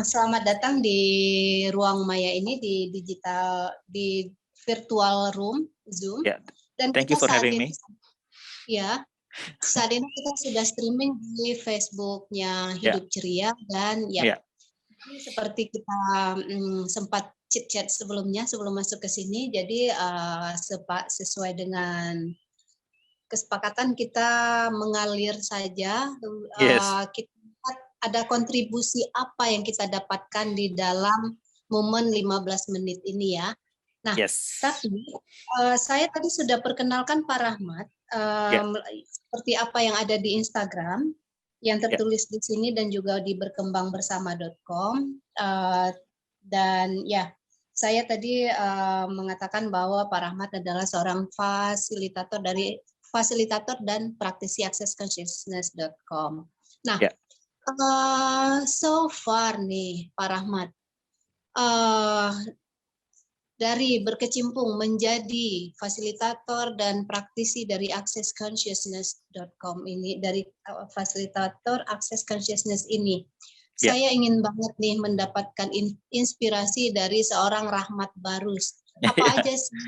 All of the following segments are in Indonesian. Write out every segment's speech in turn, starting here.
Selamat datang di ruang maya ini di virtual room Zoom. Yeah. Dan Thank you kita for having me. Saat ini kita sudah streaming di Facebook-nya Hidup Ceria dan seperti kita sempat chit-chat sebelum masuk ke sini. Jadi sesuai dengan kesepakatan kita mengalir saja. Kita ada kontribusi apa yang kita dapatkan di dalam momen 15 menit ini ya. Nah, tapi saya tadi sudah perkenalkan Pak Rahmat seperti apa yang ada di Instagram yang tertulis di sini dan juga di berkembangbersama.com dan saya tadi mengatakan bahwa Pak Rahmat adalah seorang fasilitator dan praktisi accessconsciousness.com. Nah, so far nih Pak Rahmat, dari berkecimpung menjadi fasilitator dan praktisi dari accessconsciousness.com ini, dari fasilitator access consciousness ini, saya ingin banget nih mendapatkan inspirasi dari seorang Rahmat Barus. Apa aja sih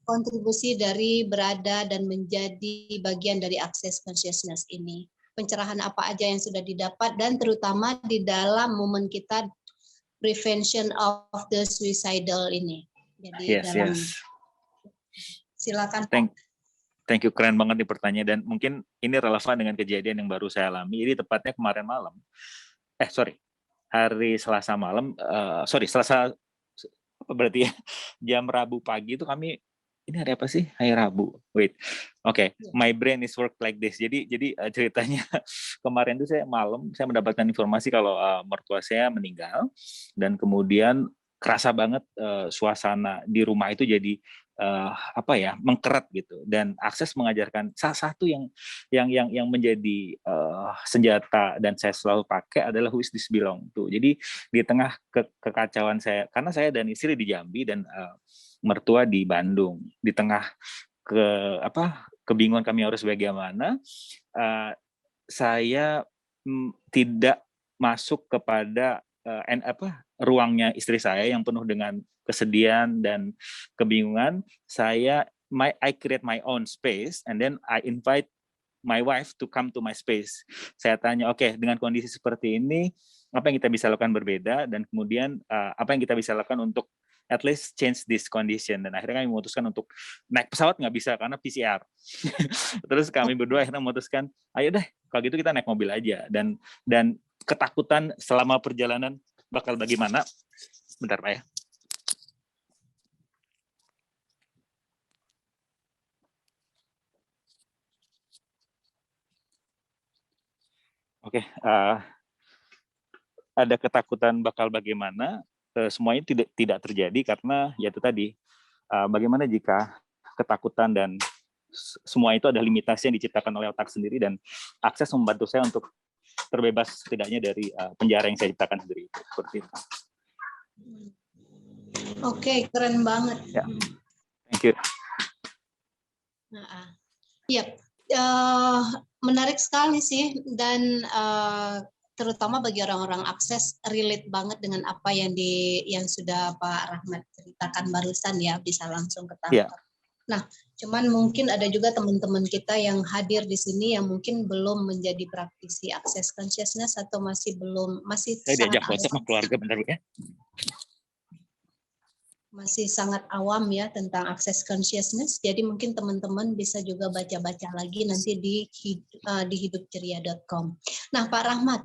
kontribusi dari berada dan menjadi bagian dari access consciousness ini? Pencerahan apa aja yang sudah didapat dan terutama di dalam momen kita prevention of the suicidal ini. Jadi silakan. Thank you, keren banget nih pertanyaan dan mungkin ini relevan dengan kejadian yang baru saya alami. Ini tepatnya kemarin malam. Hari Selasa malam. Selasa berarti ya, jam Rabu pagi itu kami. Ini hari apa sih? Hari Rabu. My brain is work like this. Jadi ceritanya kemarin itu saya mendapatkan informasi kalau mertua saya meninggal dan kemudian kerasa banget suasana di rumah itu jadi mengkeret gitu. Dan Akses mengajarkan salah satu yang menjadi senjata dan saya selalu pakai adalah who is this belong tuh. Jadi di tengah kekacauan saya, karena saya dan istri di Jambi dan mertua di Bandung, di tengah kebingungan kami harus bagaimana, saya tidak masuk kepada ruangnya istri saya yang penuh dengan kesedihan dan kebingungan. I create my own space and then I invite my wife to come to my space. Saya tanya, dengan kondisi seperti ini, apa yang kita bisa lakukan berbeda, dan kemudian apa yang kita bisa lakukan untuk at least change this condition. Dan akhirnya kami memutuskan untuk naik pesawat nggak bisa karena PCR. Terus kami berdua akhirnya memutuskan, ayo deh, kalau gitu kita naik mobil aja. Dan ketakutan selama perjalanan bakal bagaimana? Bentar Pak ya. Ada ketakutan bakal bagaimana? Semuanya tidak terjadi karena ya itu tadi, bagaimana jika ketakutan dan semua itu ada limitasi yang diciptakan oleh otak sendiri, dan Akses membantu saya untuk terbebas setidaknya dari penjara yang saya ciptakan sendiri. Seperti itu. Keren banget. Thank you. Menarik sekali sih, dan terutama bagi orang-orang Akses relate banget dengan apa yang sudah Pak Rahmat ceritakan barusan ya, bisa langsung ketangkap. Nah, cuman mungkin ada juga teman-teman kita yang hadir di sini yang mungkin belum menjadi praktisi access consciousness atau masih saya diajak foto sama keluarga bentar ya. Masih sangat awam ya tentang access consciousness. Jadi mungkin teman-teman bisa juga baca-baca lagi nanti di hidupceria.com. Nah, Pak Rahmat,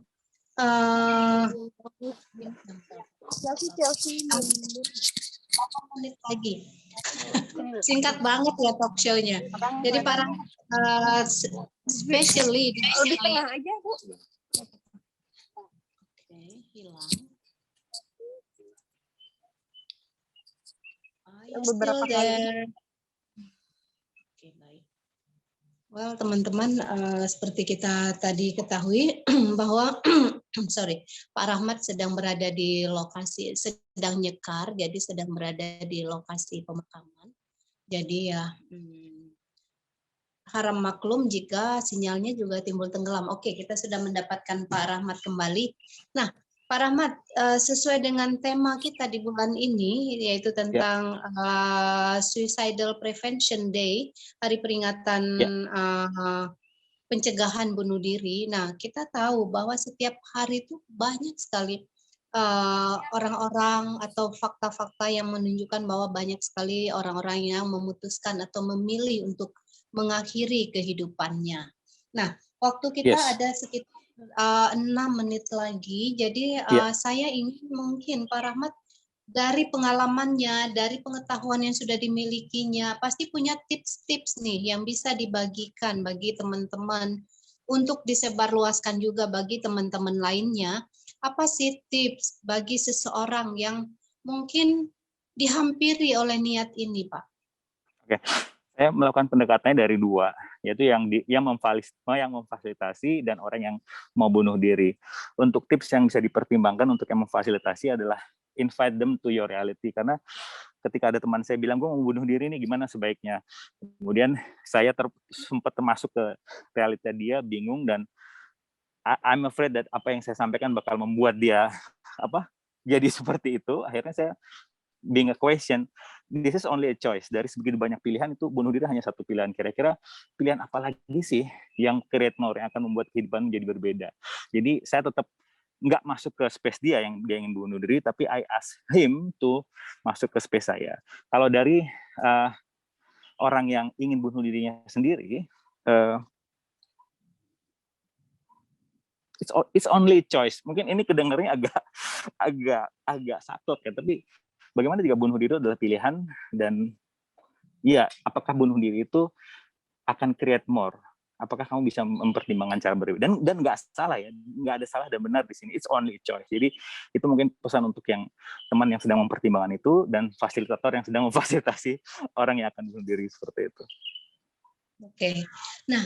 menit lagi. Singkat banget ya talk show-nya. Jadi Pak Rahmat, especially di tengah aja, Bu. Hilang. Beberapa kali. Baik. Well, teman-teman, seperti kita tadi ketahui bahwa Pak Rahmat sedang berada di lokasi, sedang nyekar, jadi sedang berada di lokasi pemakaman. Jadi ya haram maklum jika sinyalnya juga timbul tenggelam. Kita sudah mendapatkan Pak Rahmat kembali. Nah, Pak Rahmat, sesuai dengan tema kita di bulan ini, yaitu tentang Suicidal Prevention Day, hari peringatan pencegahan bunuh diri. Nah, kita tahu bahwa setiap hari itu banyak sekali orang-orang atau fakta-fakta yang menunjukkan bahwa banyak sekali orang-orang yang memutuskan atau memilih untuk mengakhiri kehidupannya. Nah, waktu kita ada sekitar 6 menit lagi, jadi saya ingin mungkin Pak Rahmat dari pengalamannya, dari pengetahuan yang sudah dimilikinya, pasti punya tips-tips nih yang bisa dibagikan bagi teman-teman untuk disebarluaskan juga bagi teman-teman lainnya. Apa sih tips bagi seseorang yang mungkin dihampiri oleh niat ini, Pak? Oke. Saya melakukan pendekatannya dari dua, yaitu yang memfasilitasi dan orang yang mau bunuh diri. Untuk tips yang bisa dipertimbangkan untuk yang memfasilitasi adalah invite them to your reality, karena ketika ada teman saya bilang gue mau bunuh diri nih, gimana sebaiknya, kemudian saya sempat termasuk ke realita dia, bingung, dan I'm afraid that apa yang saya sampaikan bakal membuat dia jadi seperti itu. Akhirnya saya being a question, this is only a choice. Dari sebegitu banyak pilihan, itu bunuh diri hanya satu pilihan. Kira-kira pilihan apa lagi sih yang create more, yang akan membuat kehidupan menjadi berbeda. Jadi saya tetap nggak masuk ke space dia yang dia ingin bunuh diri, tapi I ask him to masuk ke space saya. Kalau dari orang yang ingin bunuh dirinya sendiri, it's only choice. Mungkin ini kedengarannya agak sakit ya, tapi bagaimana jika bunuh diri adalah pilihan, dan ya, apakah bunuh diri itu akan create more? Apakah kamu bisa mempertimbangkan cara berbeda? Dan nggak salah ya, nggak ada salah dan benar di sini. It's only choice. Jadi itu mungkin pesan untuk yang teman yang sedang mempertimbangkan itu, dan fasilitator yang sedang memfasilitasi orang yang akan bunuh diri seperti itu. Oke. Nah,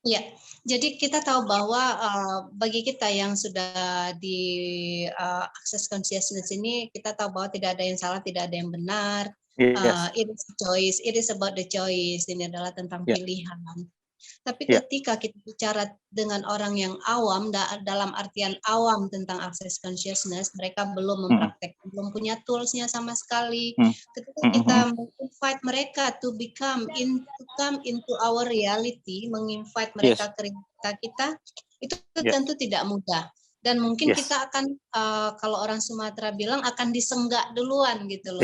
ya, jadi kita tahu bahwa bagi kita yang sudah di access consciousness ini, kita tahu bahwa tidak ada yang salah, tidak ada yang benar. It is choice, it is about the choice. Ini adalah tentang pilihan. Tapi ketika kita bicara dengan orang yang awam, dalam artian awam tentang access consciousness, mereka belum mempraktekkan, belum punya toolsnya sama sekali. Ketika kita invite mereka to come into our reality, menginvite mereka ke realita kita, itu tentu tidak mudah. Dan mungkin kita akan, kalau orang Sumatera bilang, akan disenggak duluan gitu loh.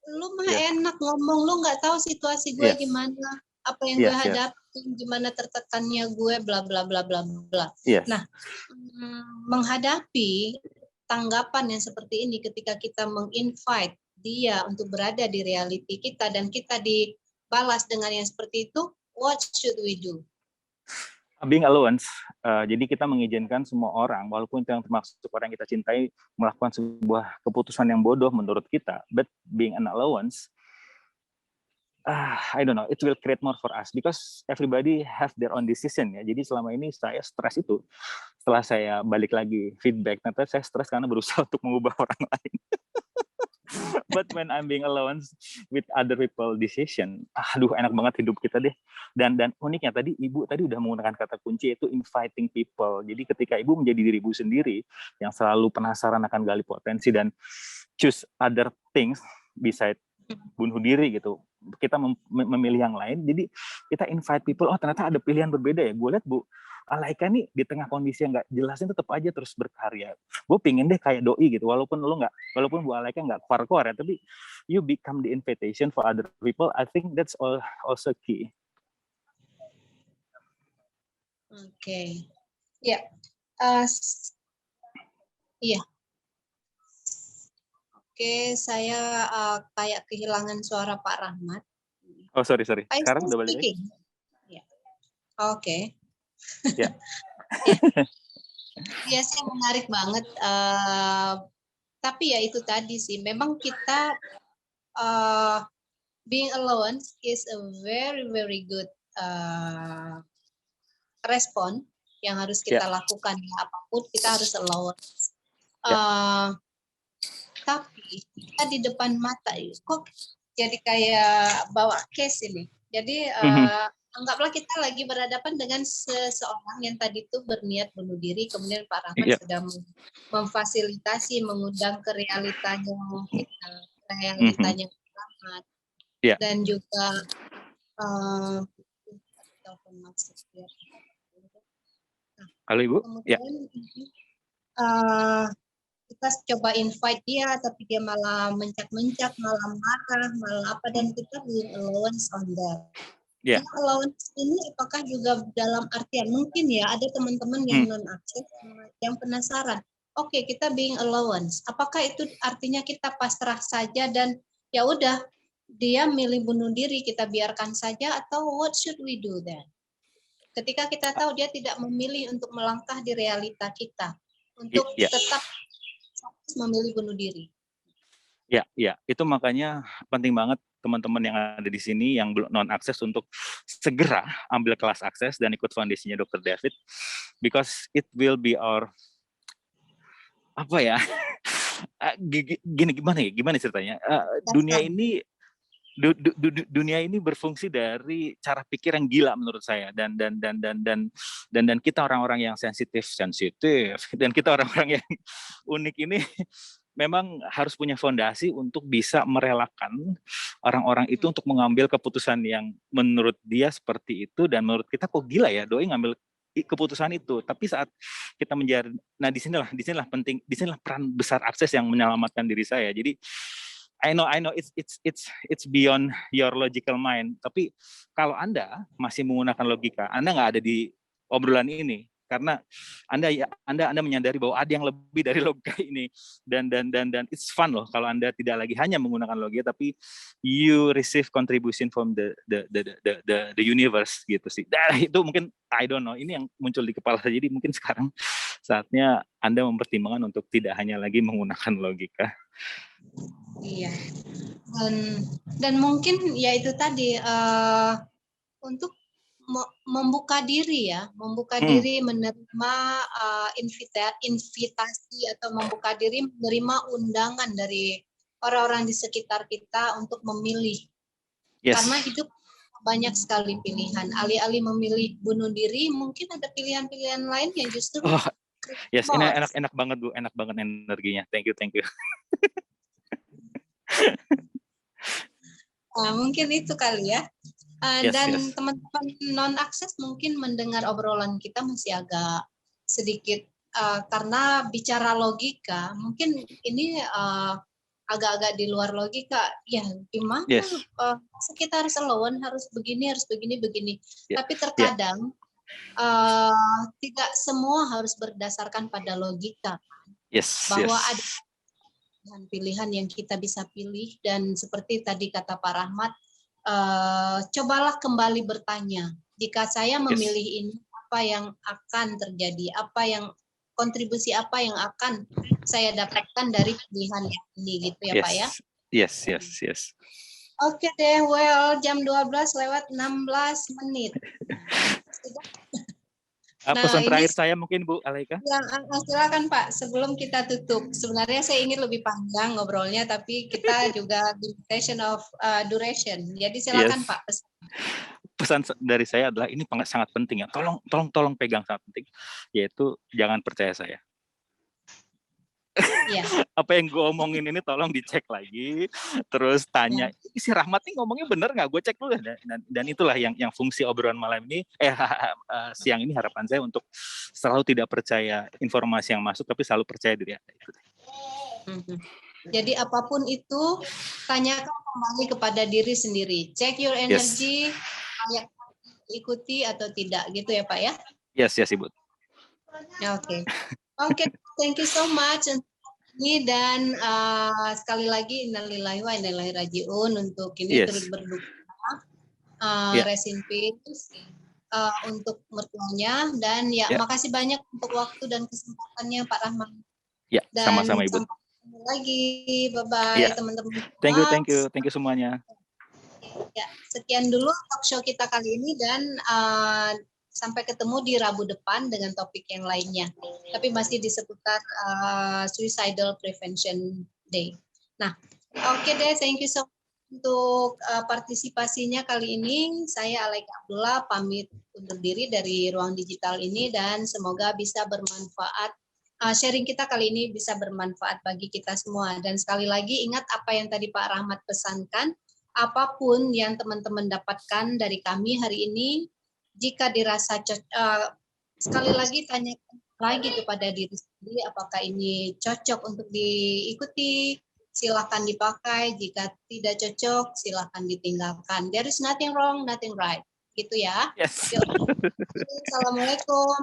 Lu mah enak ngomong, lu nggak tahu situasi gue gimana, apa yang gue hadapi, gimana tertekannya gue, bla bla bla bla bla. Nah, menghadapi tanggapan yang seperti ini ketika kita menginvite dia untuk berada di reality kita dan kita dibalas dengan yang seperti itu, what should we do? Being allowance, jadi kita mengizinkan semua orang, walaupun itu yang termasuk orang yang kita cintai, melakukan sebuah keputusan yang bodoh menurut kita, but being an allowance, I don't know, it will create more for us, because everybody have their own decision ya. Jadi selama ini saya stres itu, setelah saya balik lagi feedback, ternyata saya stres karena berusaha untuk mengubah orang lain. But when I'm being allowance with other people decision, aduh enak banget hidup kita deh. Dan uniknya tadi Ibu tadi udah menggunakan kata kunci, yaitu inviting people. Jadi ketika Ibu menjadi diri Ibu sendiri yang selalu penasaran akan gali potensi dan choose other things beside bunuh diri gitu, kita memilih yang lain. Jadi kita invite people, oh ternyata ada pilihan berbeda ya. Gue lihat Bu Alaika nih di tengah kondisi yang nggak jelasnya tetap aja terus berkarya. Gue pingin deh kayak Doi gitu, walaupun Bu Alaika nggak keluar ya, tapi you become the invitation for other people. I think that's also key. Oke, ya, iya. Oke, saya kayak kehilangan suara Pak Rahmat. Oh sorry. Sekarang udah balik lagi. Ya. Oke. Ya. Iya sih menarik banget. Tapi ya itu tadi sih, memang kita being alone is a very very good respon yang harus kita lakukan. Apapun kita harus alone. Tapi kita di depan mata, kok jadi kayak bawa case ini. Jadi anggaplah kita lagi berhadapan dengan seseorang yang tadi tuh berniat bunuh diri, kemudian Pak Rahmat sudah memfasilitasi, mengundang ke realitanya Pak Rahmat, dan juga halo Ibu. Kemudian kita coba invite dia, tapi dia malah mencak-mencak, malah marah, malah apa, dan kita beri allowance on that. Nah, allowance ini apakah juga dalam artian, mungkin ya ada teman-teman yang non-akses yang penasaran, oke, kita being allowance, apakah itu artinya kita pasrah saja dan ya udah dia milih bunuh diri, kita biarkan saja, atau what should we do then? Ketika kita tahu dia tidak memilih untuk melangkah di realita kita, untuk tetap memilih bunuh diri. Ya, itu makanya penting banget teman-teman yang ada di sini yang belum non-akses untuk segera ambil kelas akses dan ikut foundation-nya Dr. David, because it will be our gimana ceritanya, dunia ini berfungsi dari cara pikir yang gila menurut saya, dan kita orang-orang yang sensitif dan kita orang-orang yang unik ini memang harus punya fondasi untuk bisa merelakan orang-orang itu untuk mengambil keputusan yang menurut dia seperti itu, dan menurut kita kok gila ya doi ngambil keputusan itu. Tapi saat kita menjadi, nah disinilah peran besar akses yang menyelamatkan diri saya. Jadi I know it's beyond your logical mind. Tapi kalau Anda masih menggunakan logika, Anda nggak ada di obrolan ini, karena Anda menyadari bahwa ada yang lebih dari logika ini, dan it's fun loh kalau Anda tidak lagi hanya menggunakan logika, tapi you receive contribution from the universe gitu sih. Nah, itu mungkin I don't know, ini yang muncul di kepala saya. Jadi mungkin sekarang saatnya Anda mempertimbangkan untuk tidak hanya lagi menggunakan logika. Iya, dan mungkin ya itu tadi untuk membuka diri diri menerima invitasi atau membuka diri menerima undangan dari orang-orang di sekitar kita untuk memilih. Karena hidup banyak sekali pilihan. Alih-alih memilih bunuh diri, mungkin ada pilihan-pilihan lain yang justru ini enak banget Bu, enak banget energinya. Thank you. Mungkin itu kali ya. Dan teman-teman non-akses mungkin mendengar obrolan kita masih agak sedikit, karena bicara logika, mungkin ini agak-agak di luar logika. Ya gimana, kita harus alone, harus begini. Tapi terkadang tidak semua harus berdasarkan pada logika. Bahwa ada pilihan yang kita bisa pilih, dan seperti tadi kata Pak Rahmat, cobalah kembali bertanya, jika saya memilih ini, apa yang akan terjadi, kontribusi apa yang akan saya dapatkan dari pilihan ini, gitu ya Pak ya. Yes. Oke deh, jam 12:16. Pesan terakhir saya mungkin Bu Alaika. Ya, silakan Pak, sebelum kita tutup. Sebenarnya saya ingin lebih panjang ngobrolnya, tapi kita juga limitation of duration. Jadi silakan Pak. Pesan dari saya adalah ini sangat penting ya. Tolong pegang, sangat penting. Yaitu jangan percaya saya. Apa yang gue omongin ini tolong dicek lagi, terus tanya, si Rahmat nih ngomongnya bener nggak? Gue cek dulu, dan itulah yang fungsi obrolan malam ini, siang ini, harapan saya untuk selalu tidak percaya informasi yang masuk, tapi selalu percaya diri Anda. Jadi apapun itu, tanyakan kembali kepada diri sendiri. Check your energy, ikuti atau tidak, gitu ya Pak ya? Yes Ibu. Oke, thank you so much ini, dan sekali lagi innalillahi wa inna ilaihi rajiun untuk ini, turut berduka, rest in peace untuk mertuanya, dan makasih banyak untuk waktu dan kesempatannya Pak Rahmat. Sama-sama Ibu. Sampai ketemu lagi, bye-bye teman-teman. Thank you semuanya. Sekian dulu talk show kita kali ini, dan sampai ketemu di Rabu depan dengan topik yang lainnya. Tapi masih di seputar Suicidal Prevention Day. Nah, oke deh, thank you so much. untuk partisipasinya kali ini. Saya Alaika Abdullah pamit undur diri dari ruang digital ini dan semoga bisa bermanfaat. Sharing kita kali ini bisa bermanfaat bagi kita semua. Dan sekali lagi ingat apa yang tadi Pak Rahmat pesankan, apapun yang teman-teman dapatkan dari kami hari ini, jika dirasa sekali lagi tanyakan lagi kepada diri sendiri apakah ini cocok untuk diikuti, silahkan dipakai. Jika tidak cocok, silahkan ditinggalkan. There is nothing wrong, nothing right. Gitu ya. Yes. Assalamualaikum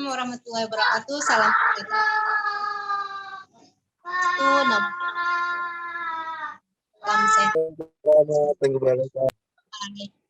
warahmatullahi wabarakatuh. Salam sehat. Thank you,